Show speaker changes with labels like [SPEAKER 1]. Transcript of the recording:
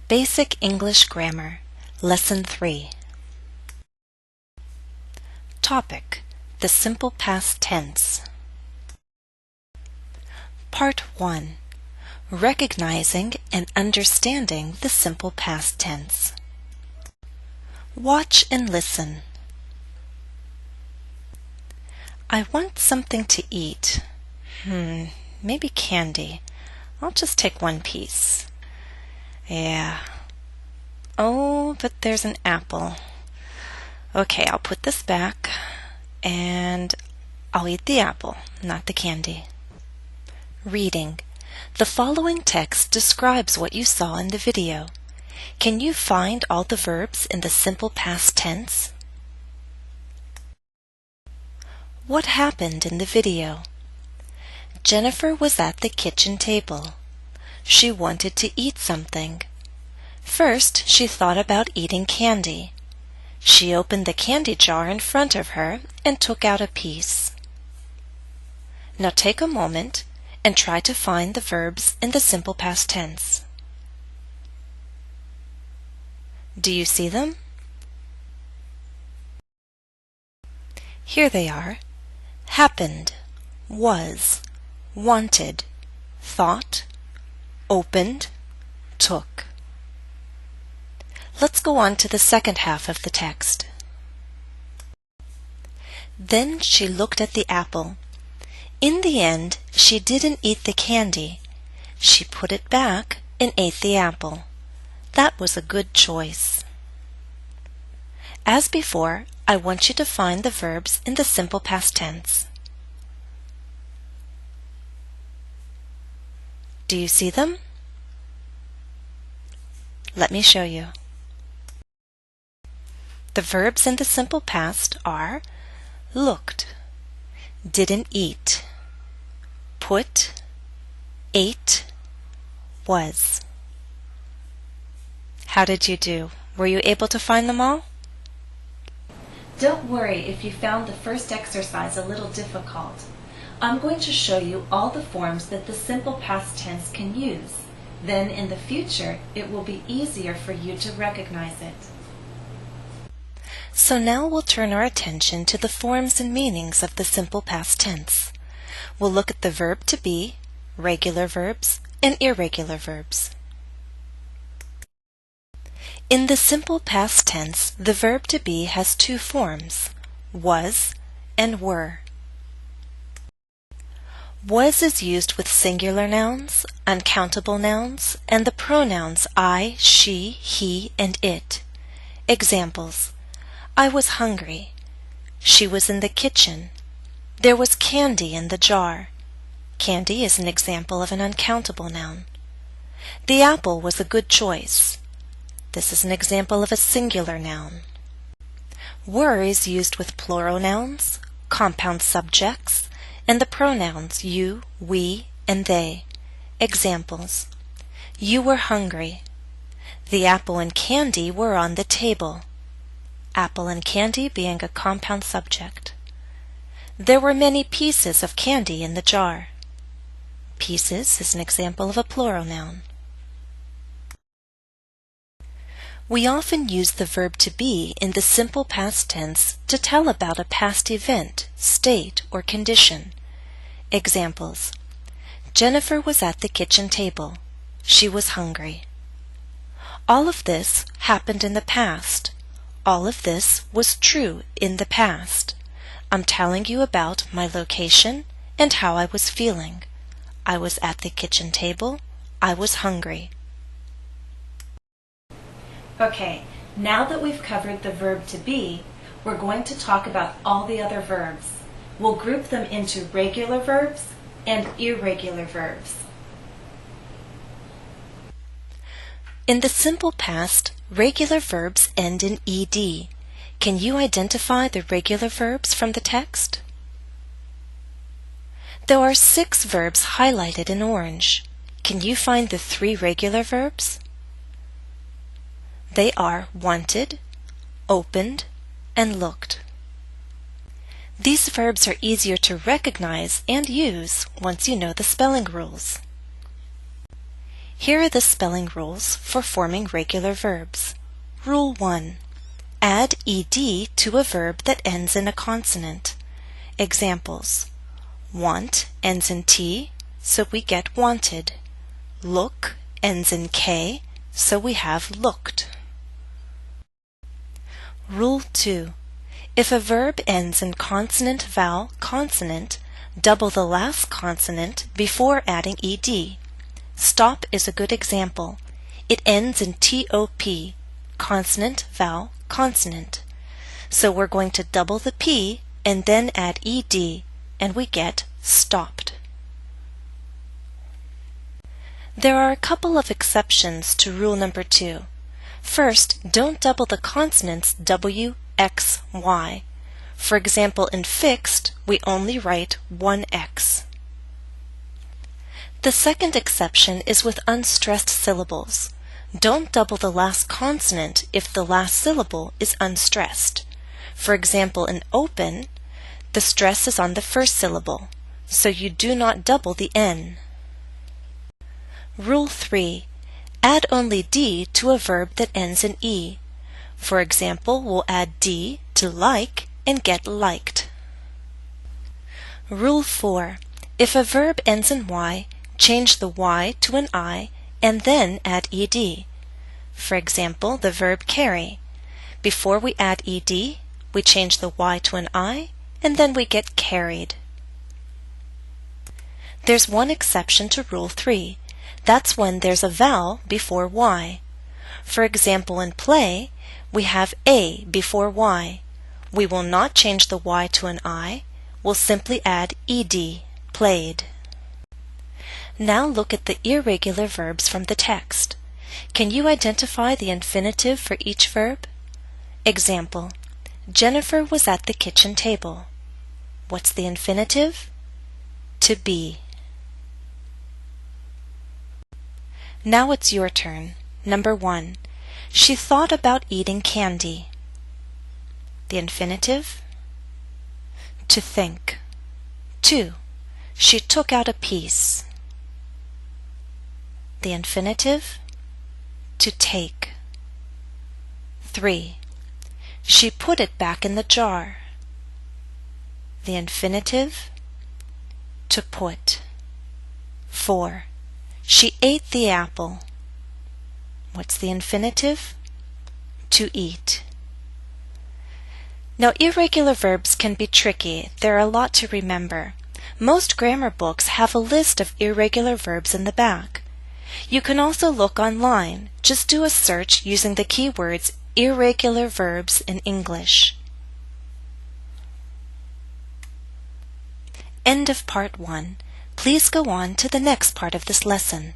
[SPEAKER 1] Basic English Grammar, Lesson 3. Topic: The simple past tense. Part 1. Recognizing and understanding the simple past tense. Watch and listen. I want something to eat. Maybe candy. I'll just take one piece. Yeah. Oh, but there's an apple. Okay, I'll put this back and I'll eat the apple, not the candy. Reading. The following text describes what you saw in the video. Can you find all the verbs in the simple past tense? What happened in the video? Jennifer was at the kitchen table. She wanted to eat something. First, she thought about eating candy. She opened the candy jar in front of her and took out a piece. Now take a moment and try to find the verbs in the simple past tense. Do you see them? Here they are. Happened, was, wanted, thought, opened, took. Let's go on to the second half of the text. Then she looked at the apple. In the end, she didn't eat the candy. She put it back and ate the apple. That was a good choice. As before, I want you to find the verbs in the simple past tense. Do you see them? Let me show you. The verbs in the simple past are looked, didn't eat, put, ate, was. How did you do? Were you able to find them all? Don't worry if you found the first exercise a little difficult. I'm going to show you all the forms that the simple past tense can use. Then in the future, it will be easier for you to recognize it. So now we'll turn our attention to the forms and meanings of the simple past tense. We'll look at the verb to be, regular verbs, and irregular verbs. In the simple past tense, the verb to be has two forms, was and were. Was is used with singular nouns, uncountable nouns, and the pronouns I, she, he, and it. Examples: I was hungry. She was in the kitchen. There was candy in the jar. Candy is an example of an uncountable noun. The apple was a good choice. This is an example of a singular noun. Were is used with plural nouns, compound subjects, and the pronouns you, we, and they. Examples: You were hungry. The apple and candy were on the table. Apple and candy being a compound subject. There were many pieces of candy in the jar. Pieces is an example of a plural noun. We often use the verb to be in the simple past tense to tell about a past event, state, or condition. Examples: Jennifer was at the kitchen table. She was hungry. All of this happened in the past. All of this was true in the past. I'm telling you about my location and how I was feeling. I was at the kitchen table. I was hungry. Okay, now that we've covered the verb to be, we're going to talk about all the other verbs. We'll group them into regular verbs and irregular verbs. In the simple past, regular verbs end in ed. Can you identify the regular verbs from the text? There are 6 verbs highlighted in orange. Can you find the 3 regular verbs? They are wanted, opened, and looked. These verbs are easier to recognize and use once you know the spelling rules. Here are the spelling rules for forming regular verbs. Rule 1. Add ed to a verb that ends in a consonant. Examples: want ends in t, so we get wanted. Look ends in k, so we have looked. Rule 2. If a verb ends in consonant, vowel, consonant, double the last consonant before adding ed. Stop is a good example. It ends in top, consonant, vowel, consonant. So we're going to double the p and then add ed, and we get stopped. There are a couple of exceptions to rule number 2. First, don't double the consonants w, x, y. For example, in fixed, we only write one x. The second exception is with unstressed syllables. Don't double the last consonant if the last syllable is unstressed. For example, in open, the stress is on the first syllable, so you do not double the n. Rule 3. Add only d to a verb that ends in e. For example, we'll add d to like and get liked. Rule 4. If a verb ends in y, change the y to an I and then add ed. For example, the verb carry. Before we add ed, we change the y to an I and then we get carried. There's one exception to Rule 3. That's when there's a vowel before y. For example, in play, we have a before y. We will not change the y to an I. We'll simply add ed, played. Now look at the irregular verbs from the text. Can you identify the infinitive for each verb? Example: Jennifer was at the kitchen table. What's the infinitive? To be. Now it's your turn. Number 1. She thought about eating candy. The infinitive? To think. 2. She took out a piece. The infinitive? To take. 3. She put it back in the jar. The infinitive? To put. 4. She ate the apple. What's the infinitive? To eat. Now, irregular verbs can be tricky. There are a lot to remember. Most grammar books have a list of irregular verbs in the back. You can also look online. Just do a search using the keywords irregular verbs in English. End of part 1. Please go on to the next part of this lesson.